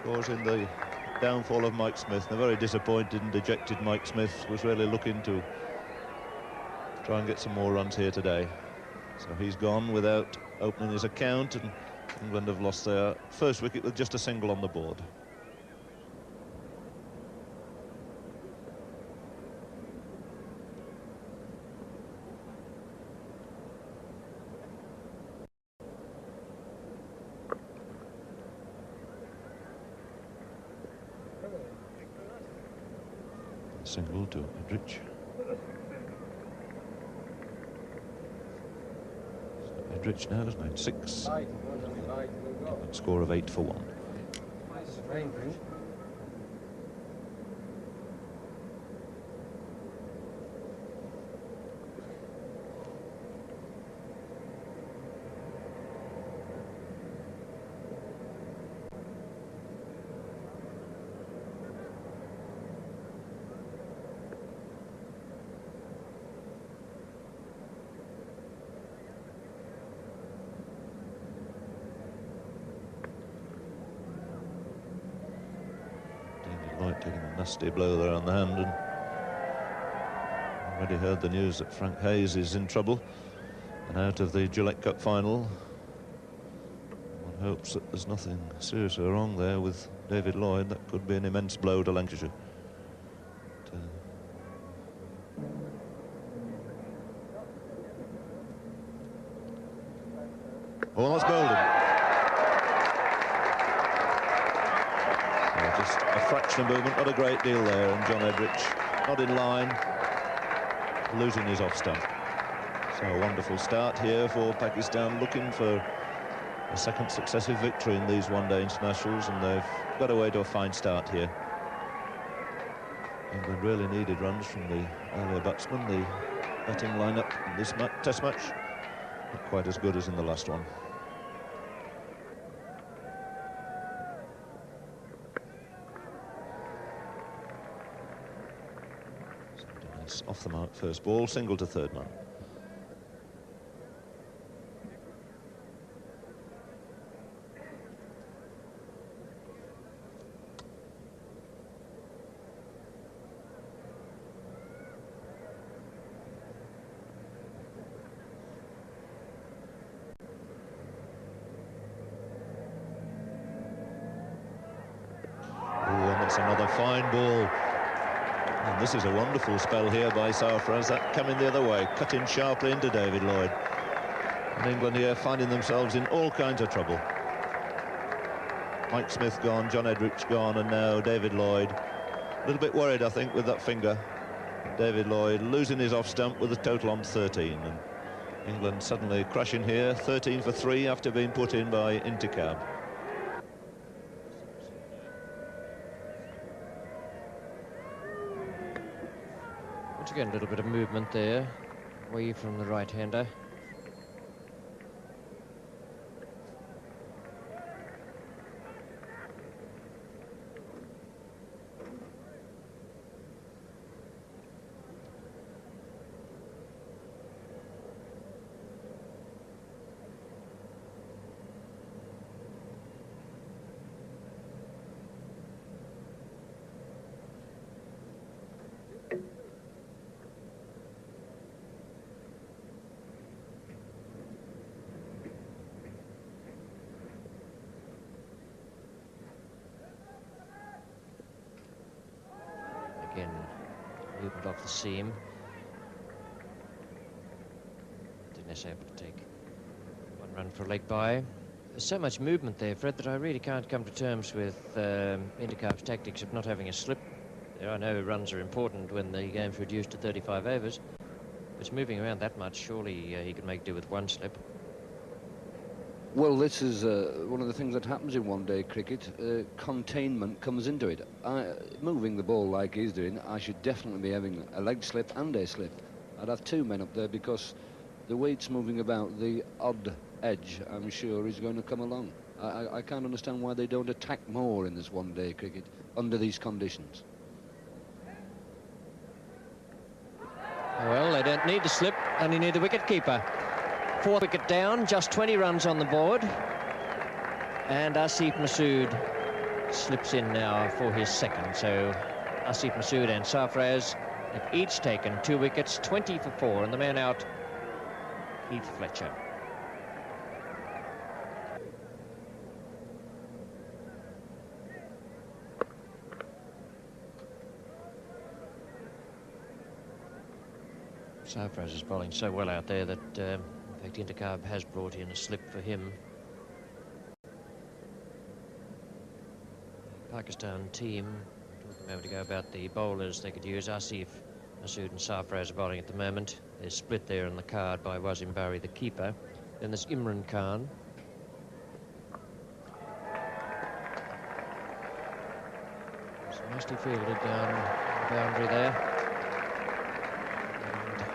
causing the downfall of Mike Smith. The very disappointed and dejected Mike Smith was really looking to try and get some more runs here today. So he's gone without opening his account, and England have lost their first wicket with just a single on the board. Single to Edrich. Edrich now has made 6. Score of 8 for 1. Taking a nasty blow there on the hand, and already heard the news that Frank Hayes is in trouble and out of the Gillette Cup final. One hopes that there's nothing seriously wrong there with David Lloyd. That could be an immense blow to Lancashire. Oh, that's Bolden. Just a fraction of movement, not a great deal there, and John Edrich not in line, losing his off stump. So a wonderful start here for Pakistan, looking for a second successive victory in these one-day internationals, and they've got away to a fine start here. England really needed runs from the earlier batsmen. The batting lineup in this test match not quite as good as in the last one. Off the mark, first ball, single to third man. Oh, and that's another fine ball. And this is a wonderful spell here by Sarfraz. That coming the other way, cutting sharply into David Lloyd. And England here finding themselves in all kinds of trouble. Mike Smith gone, John Edrich gone, and now David Lloyd. A little bit worried, I think, with that finger. David Lloyd losing his off stump with a total on 13. And England suddenly crashing here, 13 for 3 after being put in by Intikab. Once again, a little bit of movement there, away from the right-hander. Again, movement off the seam. Dinesh able to take one run for a leg by. There's so much movement there, Fred, that I really can't come to terms with Intikab's tactics of not having a slip. I know runs are important when the game's reduced to 35 overs. If it's moving around that much, surely he can make do with one slip. Well, this is one of the things that happens in one-day cricket. Containment comes into it. Moving the ball like he's doing, I should definitely be having a leg slip and a slip. I'd have 2 men up there because the weight's moving about, the odd edge, I'm sure, is going to come along. I can't understand why they don't attack more in this one-day cricket under these conditions. Well, they don't need to slip, only need the wicket-keeper. 4th wicket down, just 20 runs on the board. And Asif Masood slips in now for his second. So Asif Masood and Sarfraz have each taken 2 wickets, 20 for 4, and the man out, Heath Fletcher. Sarfraz is bowling so well out there that, in fact, Intercarb has brought in a slip for him. Pakistan team, talking a moment ago about the bowlers they could use. Asif Masood and Sarfraz are bowling at the moment. They're split there in the card by Wasim Bari, the keeper. Then there's Imran Khan. It's nicely fielded down the boundary there.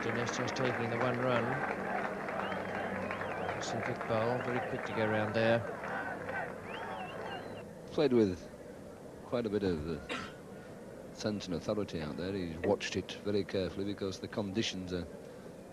Dinesh just taking the 1 run. Some big bowl, very quick to go around there. Played with quite a bit of sense and authority out there. He's watched it very carefully because the conditions are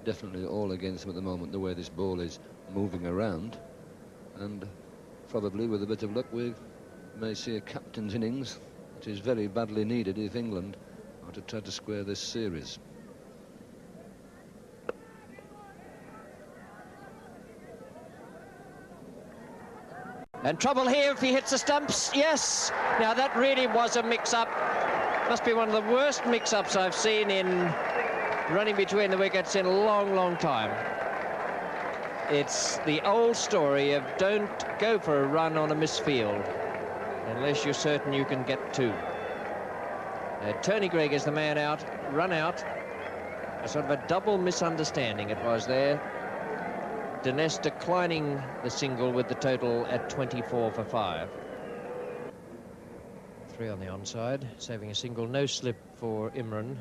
definitely all against him at the moment, the way this ball is moving around. And probably with a bit of luck we may see a captain's innings, which is very badly needed if England are to try to square this series. And trouble here if he hits the stumps. Yes. Now that really was a mix-up. Must be one of the worst mix-ups I've seen in running between the wickets in a long, long time. It's the old story of don't go for a run on a misfield unless you're certain you can get 2. Tony Greig is the man out, run out. A sort of a double misunderstanding it was there. Dinesh declining the single with the total at 24 for 5. 3 on the onside, saving a single, no slip for Imran.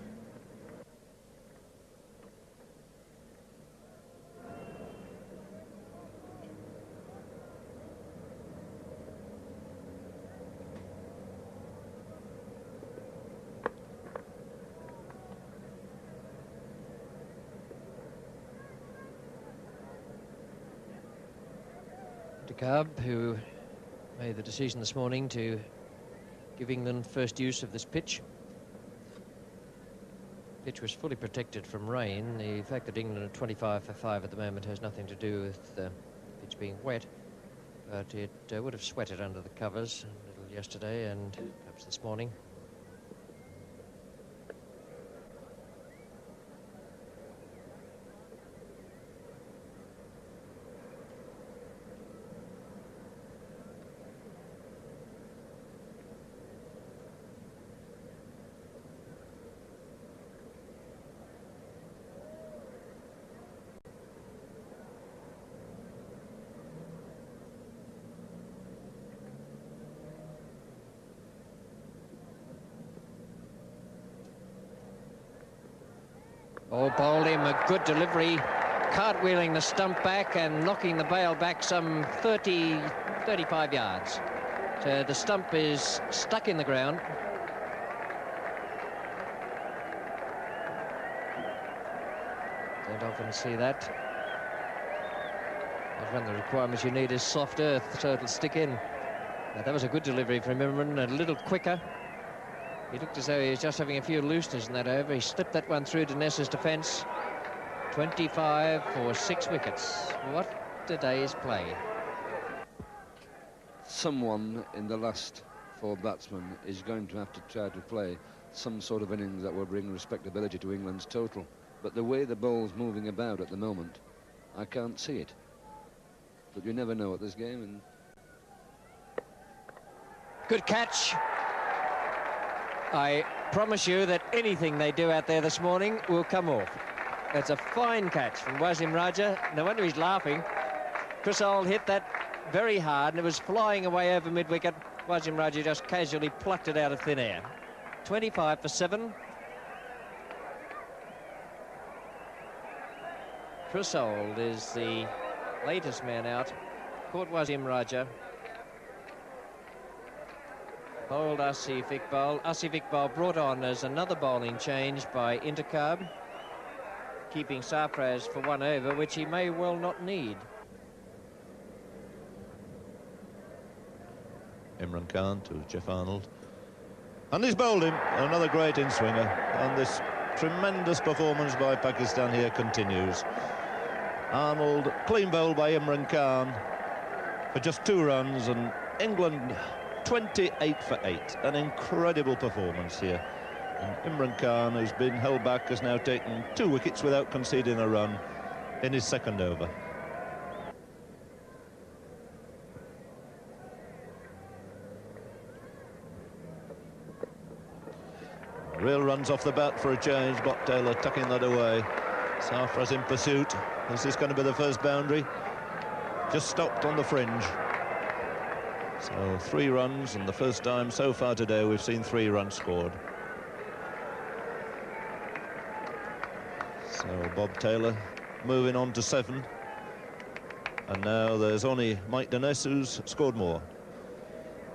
Intercarb, who made the decision this morning to give England first use of this pitch. Pitch was fully protected from rain. The fact that England are 25 for 5 at the moment has nothing to do with the pitch being wet, but it would have sweated under the covers a little yesterday and perhaps this morning. Oh, bowled him a good delivery, cartwheeling the stump back and knocking the bail back some 35 yards. So the stump is stuck in the ground. Don't often see that. That's one of the requirements you need is soft earth, so it'll stick in. Now, that was a good delivery from Imran, a little quicker. He looked as though he was just having a few looseners in that over. He slipped that one through Dinesh's defence. 25 for 6 wickets. What a day's play. Someone in the last 4 batsmen is going to have to try to play some sort of innings that will bring respectability to England's total. But the way the ball's moving about at the moment, I can't see it. But you never know at this game. And good catch. I promise you that anything they do out there this morning will come off. That's a fine catch from Wasim Raja. No wonder he's laughing. Chris Holt hit that very hard, and it was flying away over mid-wicket. Wasim Raja just casually plucked it out of thin air. 25 for 7. Chris Holt is the latest man out. Caught Wasim Raja. Bowled Asif Iqbal. Asif Iqbal brought on as another bowling change by Intercarb, keeping Sarfraz for 1 over, which he may well not need. Imran Khan to Jeff Arnold. And he's bowled him. Another great in-swinger. And this tremendous performance by Pakistan here continues. Arnold, clean bowl by Imran Khan for just 2 runs, and England 28 for 8. An incredible performance here. And Imran Khan, who's been held back, has now taken 2 wickets without conceding a run in his second over. Real runs off the bat for a change. Bob Taylor tucking that away. Sarfraz in pursuit. Is this going to be the first boundary? Just stopped on the fringe. So 3 runs, and the first time so far today we've seen 3 runs scored. So Bob Taylor moving on to 7. And now there's only Mike Denness who's scored more.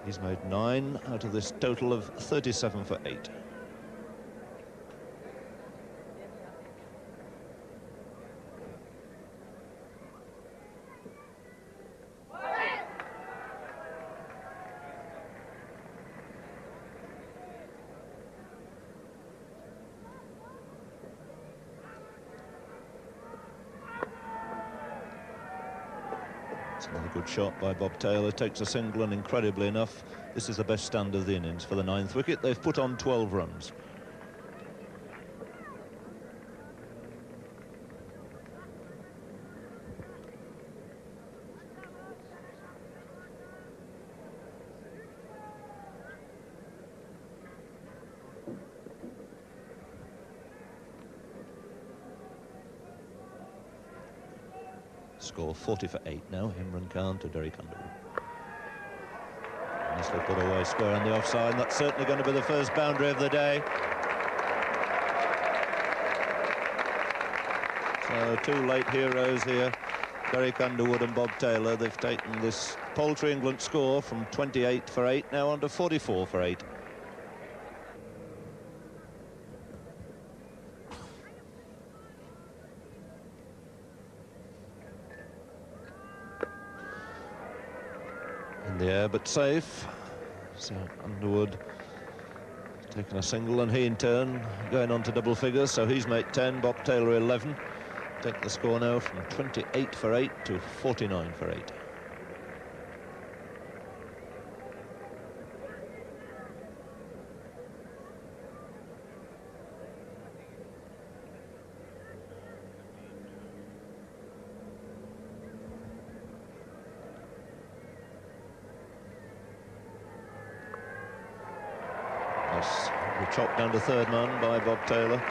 He's made 9 out of this total of 37 for 8. Another good shot by Bob Taylor, takes a single, and incredibly enough, this is the best stand of the innings for the 9th wicket. They've put on 12 runs. Score 40 for 8 now. Imran Khan to Derek Underwood. Nicely put away square on the offside. That's certainly going to be the first boundary of the day. So 2 late heroes here, Derek Underwood and Bob Taylor. They've taken this paltry England score from 28 for 8 now on to 44 for 8. In the air but safe. So Underwood taking a single, and he in turn going on to double figures, so he's made 10, Bob Taylor 11. Take the score now from 28 for 8 to 49 for 8. Chopped down to 3rd man by Bob Taylor,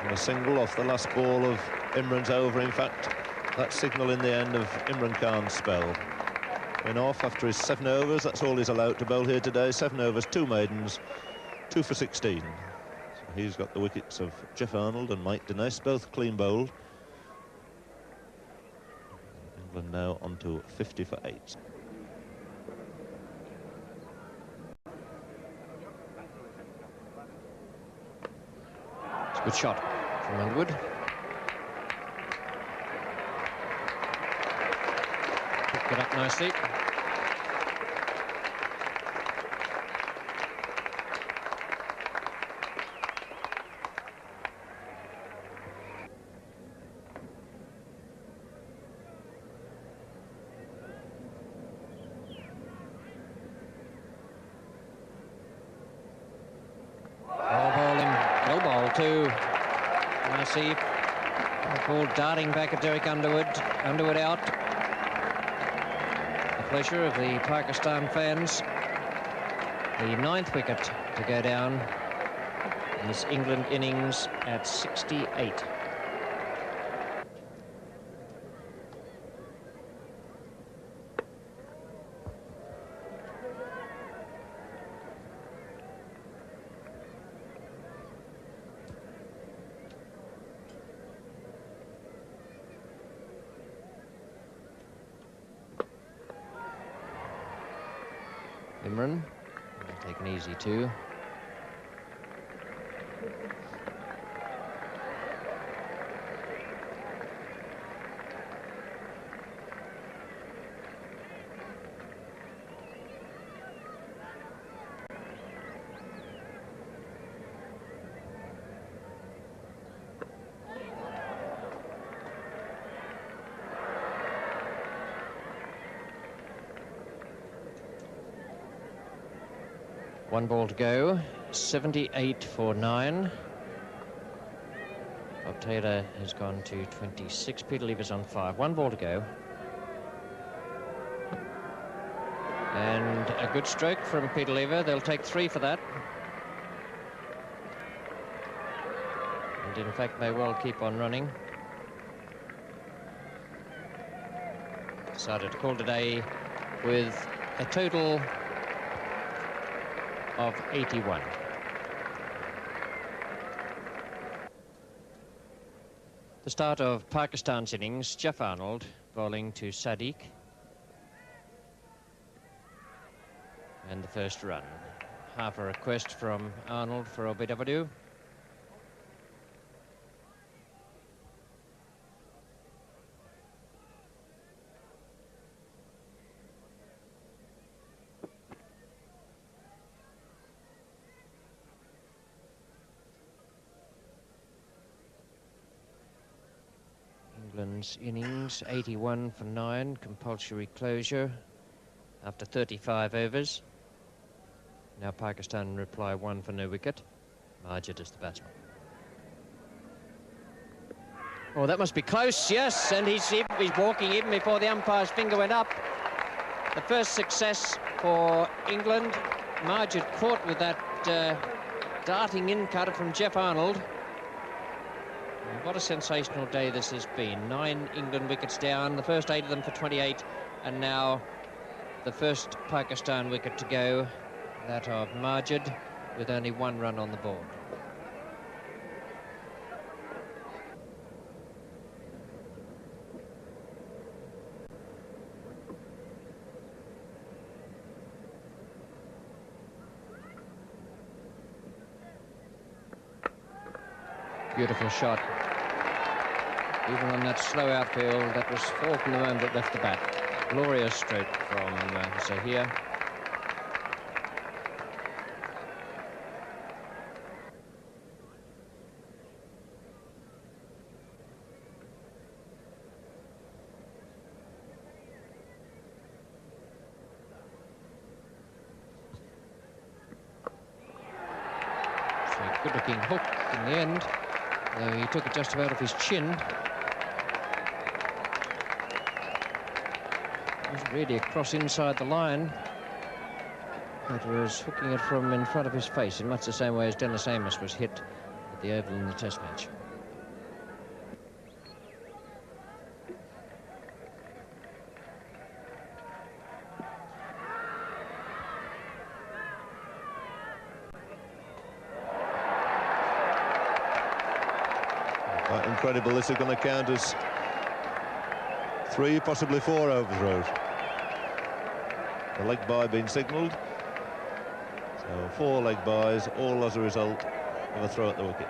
and a single off the last ball of Imran's over. In fact, that signal in the end of Imran Khan's spell. Went off after his 7 overs. That's all he's allowed to bowl here today. 7 overs, 2 maidens, 2 for 16. So he's got the wickets of Jeff Arnold and Mike Denness, both clean bowled. England now on to 50 for 8. Good shot from Underwood. Picked it up nicely. To Nasif, ball darting back at Derek Underwood. Underwood out. The pleasure of the Pakistan fans. The 9th wicket to go down in this England innings at 68. Imran, taken easy too. 1 ball to go, 78 for 9. Bob Taylor has gone to 26. Peter Lever's on 5. 1 ball to go. And a good stroke from Peter Lever. They'll take 3 for that. And in fact may well keep on running. Decided to call today with a total of 81. The start of Pakistan's innings, Jeff Arnold bowling to Sadiq. And the first run. Half a request from Arnold for OBW. England's innings, 81 for 9, compulsory closure after 35 overs. Now Pakistan reply 1 for no wicket. Majid is the batsman. Oh, that must be close, yes, and he's walking even before the umpire's finger went up. The first success for England. Majid caught with that darting in cutter from Jeff Arnold. What a sensational day this has been. 9 England wickets down, the first 8 of them for 28, and now the first Pakistan wicket to go, that of Majid, with only 1 run on the board. Beautiful shot. Even on that slow outfield, that was Falk in the moment it left the bat. Glorious stroke from Zahir. So good-looking hook in the end, though he took it just about off his chin. Wasn't really across inside the line, but was hooking it from in front of his face in much the same way as Dennis Amos was hit at the Oval in the Test match. Quite incredible. This is going to count as 3, possibly 4 overthrows. The leg bye being signalled. So 4 leg byes, all as a result of a throw at the wicket.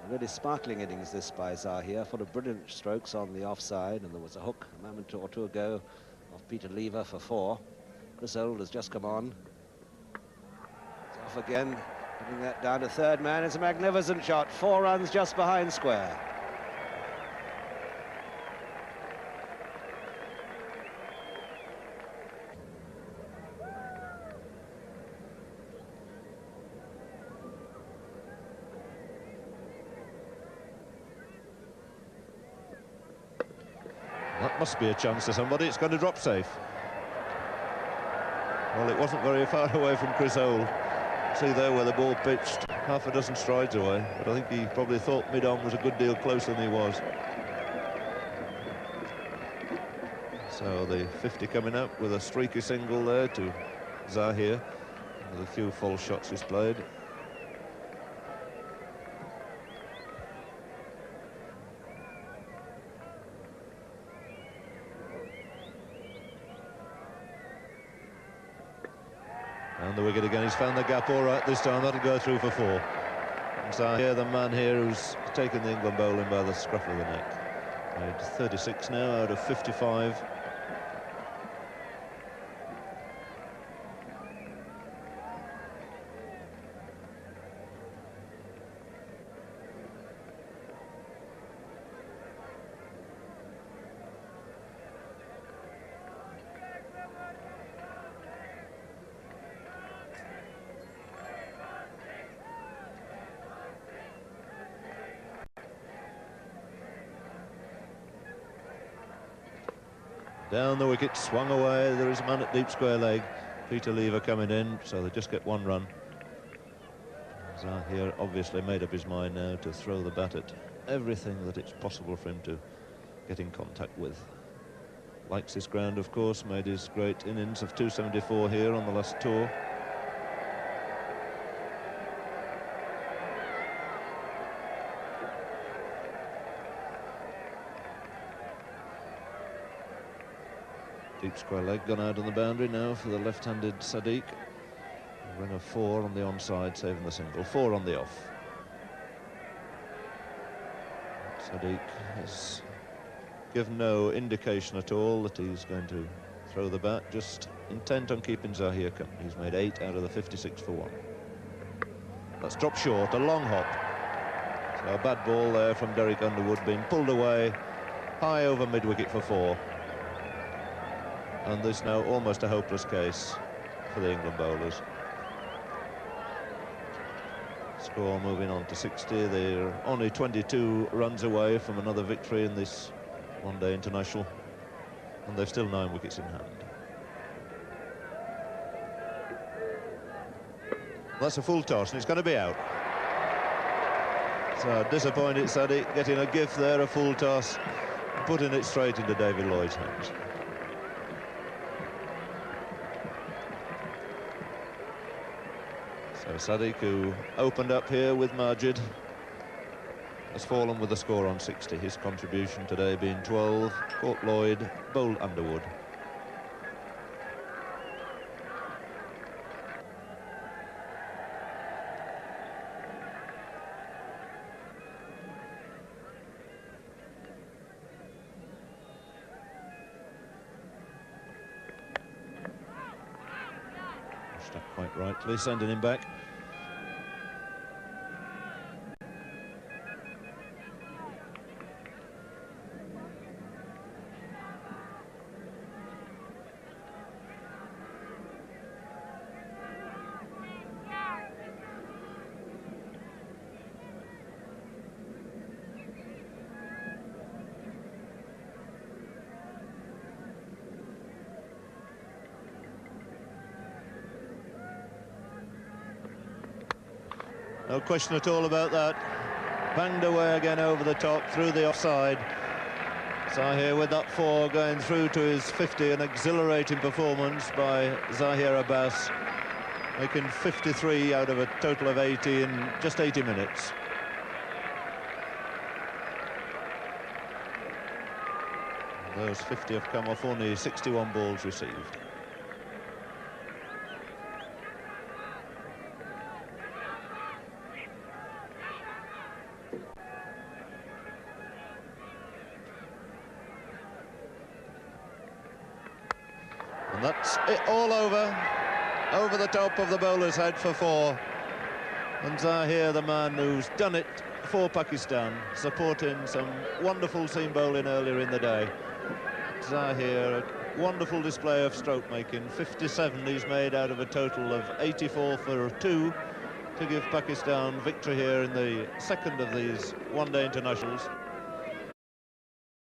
A really sparkling innings this by Zahir, full of brilliant strokes on the offside, and there was a hook a moment or two ago of Peter Lever for 4. Chris Old has just come on. It's off again, putting that down to third man. It's a magnificent shot, 4 runs just behind square. That must be a chance to somebody. It's going to drop safe. Well, it wasn't very far away from Chris Old. See there where the ball pitched, half a dozen strides away. But I think he probably thought mid-on was a good deal closer than he was. So the 50 coming up with a streaky single there to Zahir, with a few false shots displayed. And the wicket again. He's found the gap all right this time. That'll go through for 4. And Zahir, the man here who's taken the England bowling by the scruff of the neck. Made 36 now out of 55. Down the wicket, swung away. There is a man at deep square leg. Peter Lever coming in, so they just get one run. Zahir obviously made up his mind now to throw the bat at everything that it's possible for him to get in contact with. Likes this ground, of course, made his great innings of 274 here on the last tour. Deep square leg gone out on the boundary now for the left-handed Sadiq. A run of 4 on the onside, saving the single. 4 on the off. Sadiq has given no indication at all that he's going to throw the bat, just intent on keeping Zahir company. He's made 8 out of the 56 for 1. That's dropped short, a long hop. So a bad ball there from Derek Underwood, being pulled away high over mid-wicket for 4. And this now almost a hopeless case for the England bowlers. Score moving on to 60. They're only 22 runs away from another victory in this one-day international, and they've still 9 wickets in hand. That's a full toss, and it's going to be out. So disappointed Sadiq getting a gift there, a full toss, putting it straight into David Lloyd's hands. So Sadiq, who opened up here with Majid, has fallen with a score on 60. His contribution today being 12, caught Lloyd, bowled Underwood. Pushed up quite rightly, sending him back. No question at all about that. Banged away again over the top, through the offside. Zahir with that 4 going through to his 50, an exhilarating performance by Zahir Abbas, making 53 out of a total of 80 in just 80 minutes. And those 50 have come off only 61 balls received. And that's it, all over the top of the bowler's head for 4. And Zahir, the man who's done it for Pakistan, supporting some wonderful seam bowling earlier in the day. Zahir, a wonderful display of stroke making. 57 he's made out of a total of 84 for 2 to give Pakistan victory here in the second of these one-day internationals.